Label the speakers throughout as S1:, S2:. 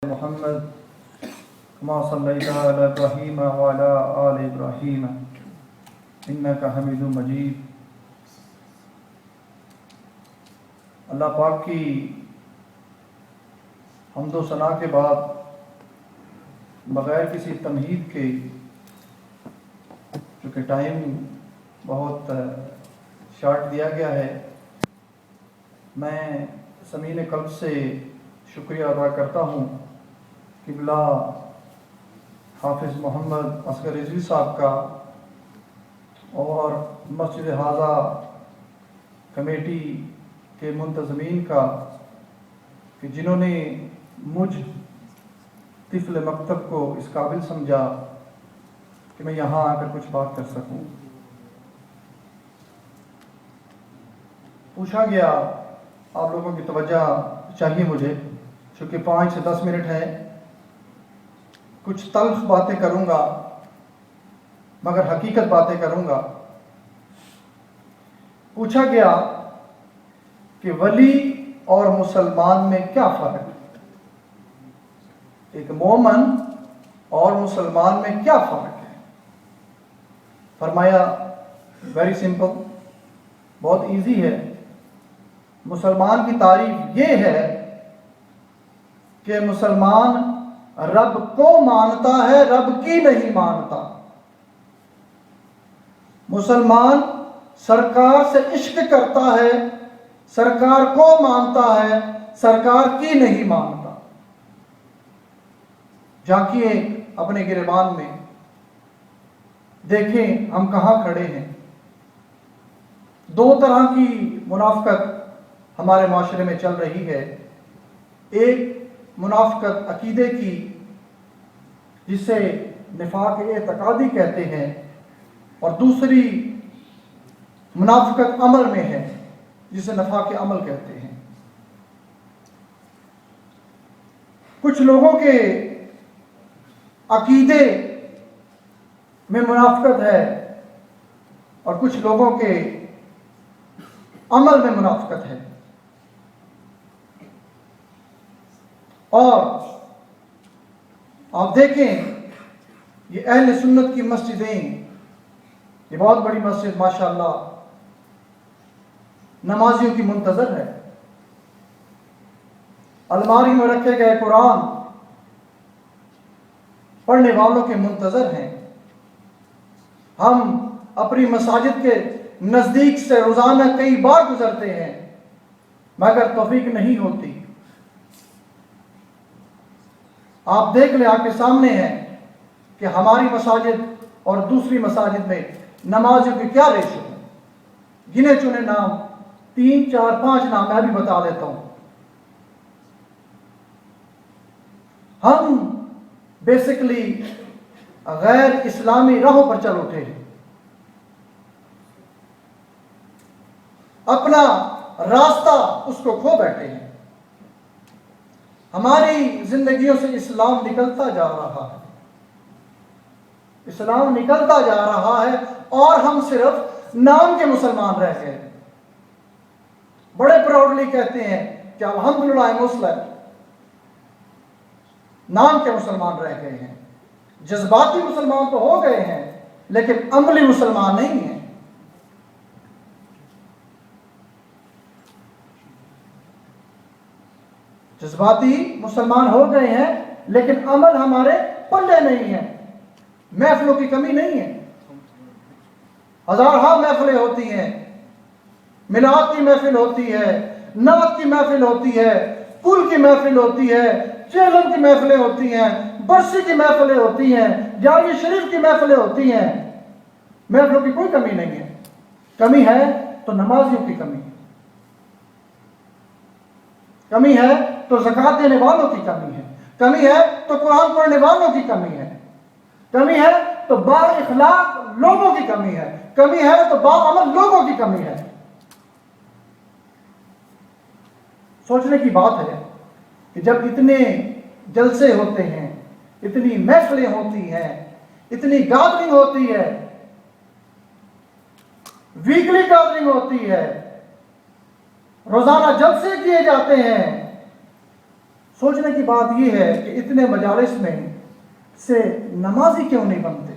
S1: मोहम्मद कमा सल्लैता अला इब्राहीम व अला आलि इब्राहीम इन्नका हमीदुम मजीद। अल्लाह पाक की हम्दो सना के बाद बग़ैर किसी तमहीद के, चूँकि टाइम बहुत शॉर्ट दिया गया है, मैं समीन क़ल्ब से शुक्रिया अदा करता हूँ क़िबला हाफिज़ मोहम्मद असगर रिज़वी साहब का और मस्जिद हाज़ा कमेटी के मुंतज़मीन का कि जिन्होंने मुझ तिफ़्ल मकतब को इस काबिल समझा कि मैं यहाँ आकर कुछ बात कर सकूँ। पूछा गया, आप लोगों की तवज्जो चाहिए मुझे, चूँकि 5 से 10 मिनट है, कुछ तल्ख़ बातें करूँगा मगर हकीकत बातें करूँगा। पूछा गया कि वली और मुसलमान में क्या फ़र्क है, एक मोमन और मुसलमान में क्या फ़र्क है। फरमाया वेरी सिंपल, बहुत इजी है। मुसलमान की तारीफ ये है कि मुसलमान रब को मानता है, रब की नहीं मानता। मुसलमान सरकार से इश्क करता है, सरकार को मानता है, सरकार की नहीं मानता। झांकिए अपने गिरेबान में, देखें हम कहाँ खड़े हैं। 2 तरह की मुनाफ़िक़त हमारे माशरे में चल रही है। एक मुनाफ़िक़त अकीदे की, जिसे निफाक़ एतक़ादी कहते हैं, और दूसरी मुनाफ़िक़त अमल में है, जिसे निफाक़ अमल कहते हैं। कुछ लोगों के अकीदे में मुनाफ़िक़त है और कुछ लोगों के अमल में मुनाफ़िक़त है। और आप देखें, ये अहले सुन्नत की मस्जिदें, ये बहुत बड़ी मस्जिद माशाअल्लाह नमाजियों की मुंतज़र है। अलमारी में रखे गए कुरान पढ़ने वालों के मुंतज़र हैं। हम अपनी मसाजिद के नज़दीक से रोज़ाना कई बार गुजरते हैं मगर तौफीक नहीं होती। आप देख लें, आपके सामने है कि हमारी मसाजिद और दूसरी मसाजिद में नमाजियों की क्या रेशो है। गिने चुने नाम, 3, 4, 5 नाम मैं भी बता देता हूं। हम बेसिकली गैर इस्लामी राहों पर चल उठे हैं, अपना रास्ता उसको खो बैठे हैं। हमारी जिंदगियों से इस्लाम निकलता जा रहा है, इस्लाम निकलता जा रहा है और हम सिर्फ नाम के मुसलमान रह गए। बड़े प्राउडली कहते हैं कि अल्हम्दुलिल्लाह मुस्लिम, नाम के मुसलमान रह गए हैं। जज्बाती मुसलमान तो हो गए हैं लेकिन अमली मुसलमान नहीं है। जज्बाती मुसलमान हो गए हैं लेकिन अमल हमारे पल्ले नहीं है। महफिलों की कमी नहीं है, हजारों महफिलें होती हैं, मिलाद की महफिल होती है, नात की महफिल होती है, कुल की महफिल होती है, चेलन की महफिलें होती हैं, बरसी की महफिलें होती हैं, 11वीं शरीफ की महफिलें होती हैं। महफिलों की कोई कमी नहीं है। कमी है तो नमाजियों की कमी है, कमी है तो ज़कात देने वालों की कमी है, कमी है तो कुरान पढ़ने वालों की कमी है, कमी है तो बाइखलाक लोगों की कमी है, कमी है तो बाअमल लोगों की कमी है। सोचने की बात है कि जब इतने जलसे होते हैं, इतनी महफिलें होती हैं, इतनी गैदरिंग होती है, वीकली गैदरिंग होती है, रोजाना जलसे किए जाते हैं, सोचने की बात यह है कि इतने मजालिस में से नमाजी क्यों नहीं बनते?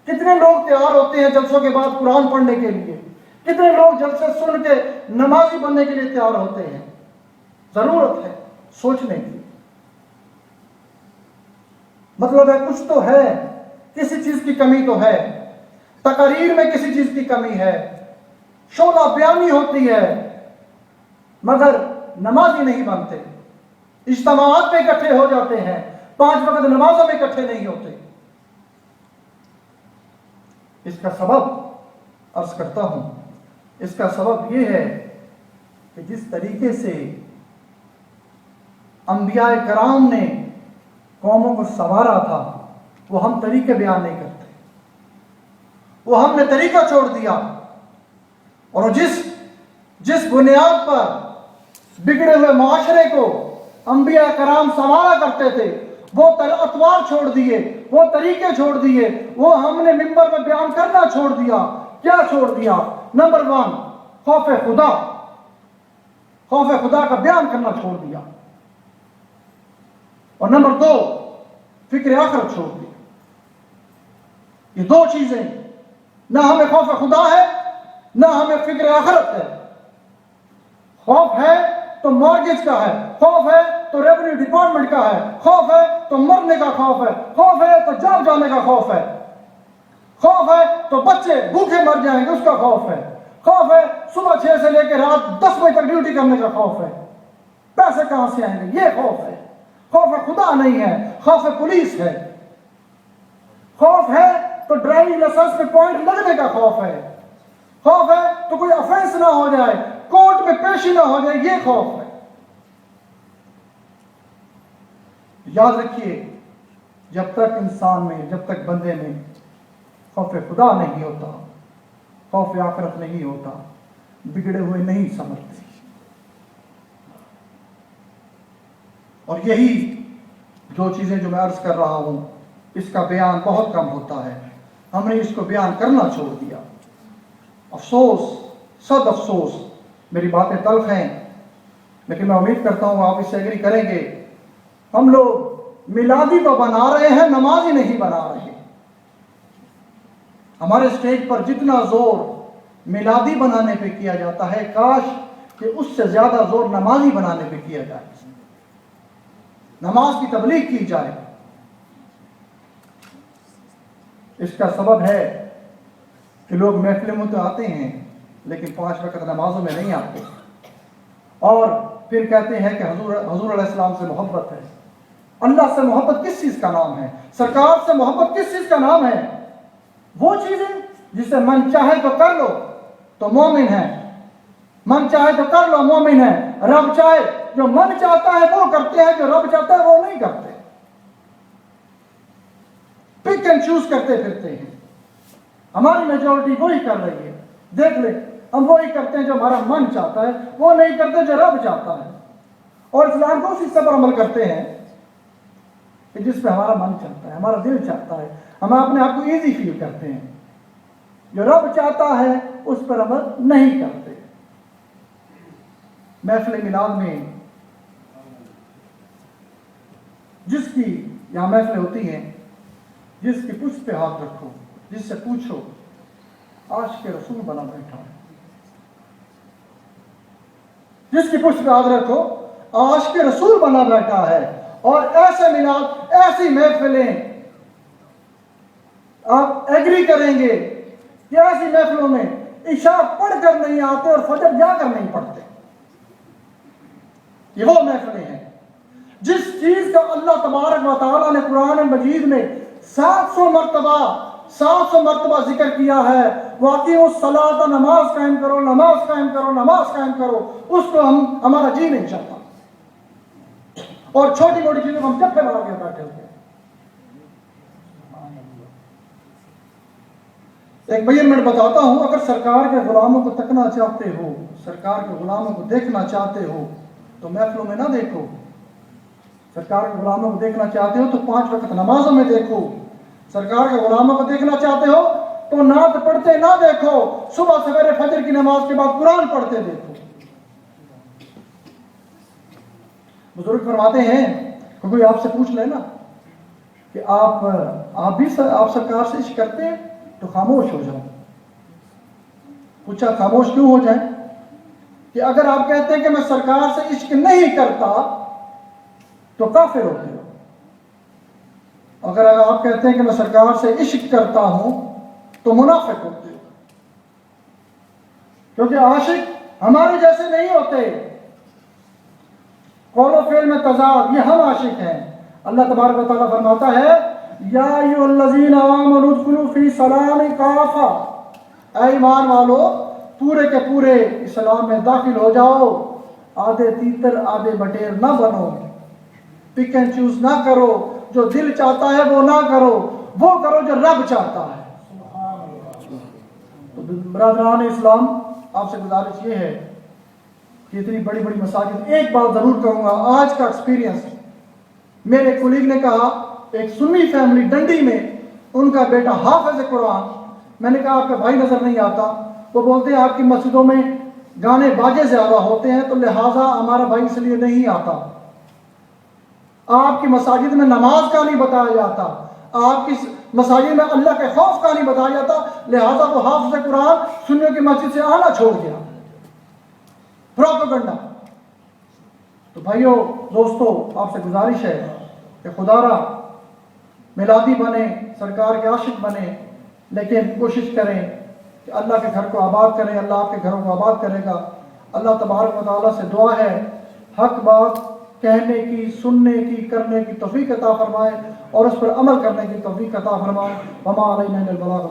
S1: कितने लोग तैयार होते हैं जलसों के बाद कुरान पढ़ने के लिए, कितने लोग जलसे सुन के नमाजी बनने के लिए तैयार होते हैं। जरूरत है सोचने की। मतलब है कुछ तो है, किसी चीज की कमी तो है, तकरीर में किसी चीज की कमी है, शोला बयानी होती है, मगर नमाजी नहीं बनते। इज्तिमाअत में इकट्ठे हो जाते हैं, 5 वक्त नमाजों में इकट्ठे नहीं होते। इसका सबब अर्ज करता हूं, इसका सबब यह है कि जिस तरीके से अंबिया कराम ने कौमों को संवारा था, वो हम तरीके बयान नहीं करते। वो हमने तरीका छोड़ दिया, और जिस बुनियाद पर बिगड़े हुए माशरे को अंबिया कराम संवारा करते थे, वो अतवार छोड़ दिए, वो तरीके छोड़ दिए, वो हमने मिंबर में बयान करना छोड़ दिया। क्या छोड़ दिया? नंबर 1 खौफ खुदा, खौफ खुदा का बयान करना छोड़ दिया, और नंबर 2 फिक्र आखिरत छोड़ दी। ये 2 चीजें, ना हमें खौफ खुदा है, ना हमें फिक्र आखिरत है। खौफ है तो मॉर्गेज का है, खौफ है तो रेवेन्यू डिपार्टमेंट का है, खौफ है तो मरने का खौफ है, खौफ है तो जान जाने का खौफ है, खौफ है तो बच्चे भूखे मर जाएंगे उसका खौफ है, खौफ है सुबह 6 से लेकर रात 10 बजे तक ड्यूटी करने का खौफ है। पैसे कहां से आएंगे? ये खौफ है। खौफ खुदा नहीं है, खौफ पुलिस है। खौफ है तो ड्राइविंग लाइसेंस में पॉइंट लगने का खौफ है, खौफ है तो कोई ऑफेंस ना हो जाए, कोर्ट में पेशी ना हो जाए, ये खौफ है। याद रखिए, जब तक इंसान में, जब तक बंदे में खौफ खुदा नहीं होता, खौफ आखिरत नहीं होता, बिगड़े हुए नहीं समझते। और यही 2 चीजें जो मैं अर्ज कर रहा हूं, इसका बयान बहुत कम होता है। हमने इसको बयान करना छोड़ दिया। अफसोस, सद अफसोस। मेरी बातें तल्ख हैं, लेकिन मैं उम्मीद करता हूं आप इससे एग्री करेंगे। हम लोग मिलादी तो बना रहे हैं, नमाजी नहीं बना रहे। हमारे स्टेज पर जितना जोर मिलादी बनाने पे किया जाता है, काश कि उससे ज्यादा जोर नमाजी बनाने पे किया जाए, नमाज की तबलीग की जाए। इसका सबब है कि लोग महफिलों में तो आते हैं, लेकिन 5 वक्त नमाजों में नहीं आते, और फिर कहते हैं कि हजूर अलैहिस्सलाम से मोहब्बत है। अल्लाह से मोहब्बत किस चीज का नाम है? सरकार से मोहब्बत किस चीज का नाम है? वो चीजें जिसे मन चाहे तो कर लो तो मोमिन है, मन चाहे तो कर लो मोमिन है। रब चाहे, जो मन चाहता है वो करते हैं, जो रब चाहता है वो नहीं करते। पिक एंड चूज करते फिरते हैं। हमारी मेजोरिटी वही कर रही है। देख ले, हम वही करते हैं जो हमारा मन चाहता है, वो नहीं करते जो रब चाहता है। और इस्लाम को उस हिस्से पर अमल करते हैं कि जिसमें हमारा मन चाहता है, हमारा दिल चाहता है, हम अपने आप को इजी फील करते हैं। जो रब चाहता है उस पर अमल नहीं करते। महफिल मिलाद में जिसकी यहां महफिल होती हैं, जिसकी पुष्ट पे हाथ रखो, जिससे पूछो आशिक के रसूल बना बैठा है, जिसकी पुष्ट पे हाथ रखो आशिक के रसूल बना बैठा है। और ऐसे मिलाद, ऐसी महफिलें आप एग्री करेंगे कि ऐसी महफिलों में इशा पढ़कर नहीं आते और फजर जाकर नहीं पढ़ते। ये वो महफिलें हैं जिस चीज का अल्लाह तबारक व तआला ने कुरान मजीद में 700 मरतबा जिक्र किया है। वाकई उस सलात, नमाज कायम करो, नमाज कायम करो, नमाज कायम करो, उसको हमारा जी नहीं चाहता। और छोटी मोटी चीजों को हम जब बना के बैठे होते हैं। एक भैया मैं बताता हूं, अगर सरकार के गुलामों को तकना चाहते हो, सरकार के गुलामों को देखना चाहते हो तो महफिलों में ना देखो। सरकार के गुलामों को देखना चाहते हो तो 5 वक्त नमाजों में देखो। सरकार के गुलामों को देखना चाहते हो तो नात पढ़ते ना देखो, सुबह सवेरे फजर की नमाज के बाद कुरान पढ़ते देखो। बुजुर्ग फरमाते हैं कि कोई आपसे पूछ ले ना कि आप सरकार से इश्क करते हैं, तो खामोश हो जाओ। पूछा खामोश क्यों हो जाए? कि अगर आप कहते हैं कि मैं सरकार से इश्क नहीं करता तो काफिर होते हो, अगर आप कहते हैं कि मैं सरकार से इश्क करता हूं तो मुनाफिक होते हो। क्योंकि आशिक हमारे जैसे नहीं होते, कौलो फेल में तजाद, ये हम आशिक हैं। अल्लाह तबारक व तआला फरमाता है या अय्युहल्लज़ीना आमनू उदखुलू फी सलामी काफा, ऐ ईमान वालो पूरे के पूरे इस्लाम में दाखिल हो जाओ, आधे तीतर आधे बटेर ना बनो, पिक एंड चूज ना करो, जो दिल चाहता है वो ना करो, वो करो जो रब चाहता है। तो बरादरान इस्लाम, आपसे गुजारिश ये है कि इतनी बड़ी बड़ी मसाजिद, एक बात जरूर कहूंगा, आज का एक्सपीरियंस, मेरे कोलीग ने कहा एक सुन्नी फैमिली डंडी में उनका बेटा हाफिज कुरान, मैंने कहा आपका भाई नजर नहीं आता, वो बोलते हैं आपकी मस्जिदों में गाने बाजे ज्यादा होते हैं तो लिहाजा हमारा भाई इसलिए नहीं आता, आपकी मसाजिद में नमाज का नहीं बताया जाता, आपकी मसाजिद में अल्लाह के खौफ का नहीं बताया जाता, लिहाजा वो हाफिज कुरान सुन्नियों की मस्जिद से आना छोड़ गया। प्रोपेगेंडा। तो भाइयों दोस्तों, आपसे गुजारिश है कि खुदारा मिलादी बने, सरकार के आशिक बने, लेकिन कोशिश करें कि अल्लाह के घर को आबाद करें, अल्लाह आपके घरों को आबाद करेगा। अल्लाह तबारक व तआला से दुआ है हक बात कहने की, सुनने की, करने की तौफीक अता फरमाए और उस पर अमल करने की तौफीक अता फरमाए। वमा अलैना इल्लल बलाग।